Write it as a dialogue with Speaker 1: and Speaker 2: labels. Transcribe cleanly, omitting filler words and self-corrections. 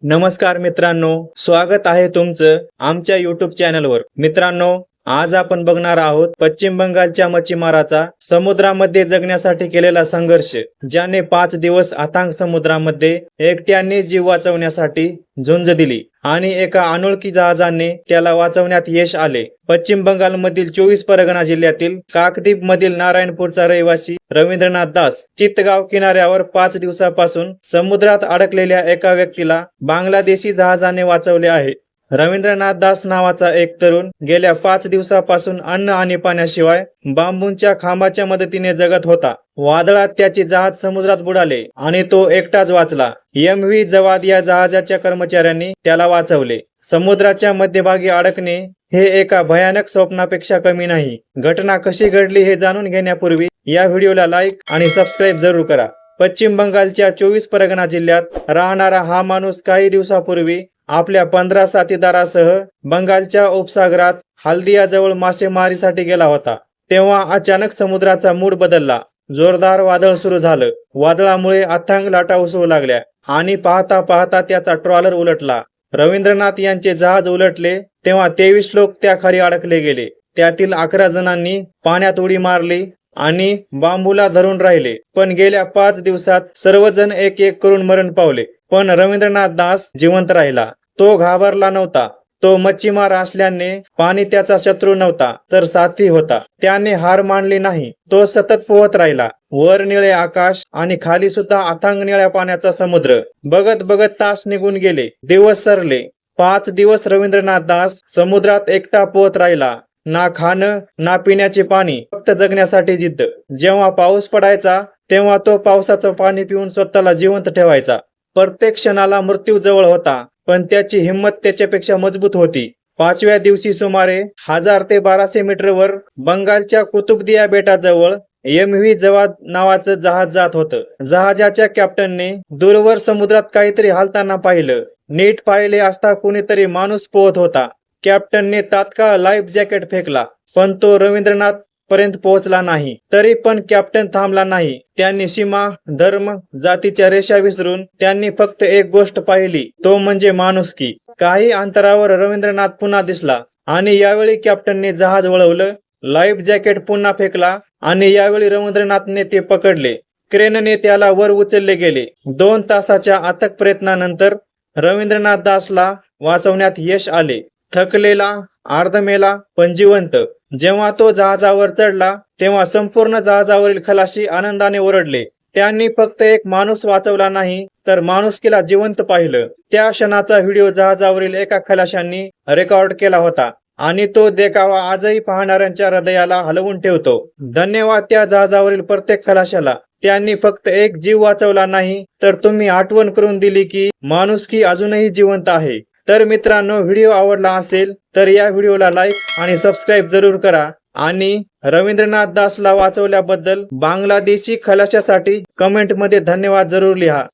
Speaker 1: नमस्कार मित्रांनो, स्वागत आहे तुमचं आमच्या YouTube चॅनलवर। मित्रांनो, आज आपण बघणार आहोत पश्चिम बंगालच्या मच्छीमाराचा समुद्रामध्ये जगण्यासाठी केलेला संघर्ष, ज्याने 5 दिवस अथांग समुद्रामध्ये एकट्याने जीव वाचवण्यासाठी झुंज दिली आणि एका अनोळखी जहाजाने त्याला वाचवण्यात यश आले। पश्चिम बंगालमधील 24 परगणा जिल्ह्यातील काकद्वीप मधील नारायणपूरचा रहिवासी रवींद्रनाथ दास चितगाव किनाऱ्यावर 5 दिवसापासून समुद्रात अडकलेल्या एका व्यक्तीला बांगलादेशी जहाजाने वाचवले आहे। रवींद्रनाथ दास नावाचा एक तरुण गेल्या 5 दिवसापासून अन्न आणि पाण्याशिवाय बांबूंच्या खांबाच्या मदतीने जगत होता। वादळात त्याचे जहाज समुद्रात बुडाले आणि तो एकटाच वाचला। MV जवाद या जहाजाच्या कर्मचाऱ्यांनी त्याला वाचवले। समुद्राच्या मध्यभागी अडकणे हे एका भयानक स्वप्नापेक्षा कमी नाही। घटना कशी घडली हे जाणून घेण्यापूर्वी या व्हिडिओला लाईक आणि सबस्क्राईब जरूर करा। पश्चिम बंगालच्या 24 परगणा जिल्ह्यात राहणारा हा माणूस काही दिवसापूर्वी आपल्या 15 साथीदारासह बंगालच्या उपसागरात हल्दियाजवळ मासेमारीसाठी गेला होता। तेव्हा अचानक समुद्राचा मूड बदलला। जोरदार वादळ सुरू झालं। वादळामुळे अथांग लाटा उसळू लागल्या आणि पाहता पाहता त्याचा ट्रॉलर उलटला। रवींद्रनाथ यांचे जहाज उलटले तेव्हा 23 लोक त्याखाली अडकले गेले। त्यातील 11 जणांनी पाण्यात उडी मारली आणि बांबूला धरून राहिले, पण गेल्या 5 दिवसात सर्वजण एक एक करून मरण पावले। पण रवींद्रनाथ दास जिवंत राहिला। तो घाबरला नव्हता। तो मच्छीमार असल्याने पाणी त्याचा शत्रू नव्हता, तर साथी होता। त्याने हार मानली नाही। तो सतत पोहत राहिला। वर निळे आकाश आणि खाली सुद्धा अथांग निळ्या पाण्याचा समुद्र। बघत बघत तास निघून गेले, दिवस सरले। 5 दिवस रवींद्रनाथ दास समुद्रात एकटा पोहत राहिला। ना खाणं ना पिण्याचे पाणी, फक्त जगण्यासाठी जिद्द। जेव्हा पाऊस पडायचा तेव्हा तो पावसाचं पाणी पिऊन स्वतःला जिवंत ठेवायचा। प्रत्येक क्षणाला मृत्यू जवळ होता, पण त्याची हिंमत त्याच्यापेक्षा मजबूत होती। 5व्या दिवशी सुमारे 1000 ते 1200 मीटरवर बंगालच्या कुतुबदिया बेटाजवळ MV जवाद नावाचं जहाज जात होतं। जहाजाच्या कॅप्टनने दूरवर समुद्रात काहीतरी हालताना पाहिलं। नीट पाहिले असता कोणीतरी माणूस पोहत होता। कॅप्टनने तात्काळ लाईफ जॅकेट फेकला, पण तो रवींद्रनाथ पर्यंत पोहोचला नाही। तरी पण कॅप्टन थांबला नाही। त्यांनी सीमा, धर्म, जातीच्या रेषा विसरून त्यांनी फक्त एक गोष्ट पाहिली, तो म्हणजे माणुसकी। काही अंतरावर रवींद्रनाथ पुन्हा दिसला आणि यावेळी कॅप्टनने जहाज वळवलं, लाईफ जॅकेट पुन्हा फेकला आणि यावेळी रवींद्रनाथने ते पकडले। क्रेनने त्याला वर उचलले गेले। 2 तासाच्या अथक प्रयत्नानंतर रवींद्रनाथ दासला वाचवण्यात यश आले। थकलेला, अर्धमेला, पण जिवंत। जेव्हा तो जहाजावर चढला तेव्हा संपूर्ण जहाजावरील खलाशी आनंदाने ओरडले। त्यांनी फक्त एक माणूस वाचवला नाही, तर माणुसकीला जिवंत पाहिलं। त्या क्षणाचा व्हिडिओ जहाजावरील एका खलाशांनी रेकॉर्ड केला होता आणि तो देखावा आजही पाहणाऱ्यांच्या हृदयाला हलवून ठेवतो। धन्यवाद त्या जहाजावरील प्रत्येक खलाशाला। त्यांनी फक्त एक जीव वाचवला नाही, तर तुम्ही आठवण करून दिली की माणुसकी अजूनही जिवंत आहे। तर मित्रांनो, व्हिडिओ आवडला असेल तर या व्हिडिओला लाईक आणि सबस्क्राईब जरूर करा आणि रवींद्रनाथ दासला वाचवल्याबद्दल बांगलादेशी खलाशासाठी कमेंटमध्ये धन्यवाद जरूर लिहा।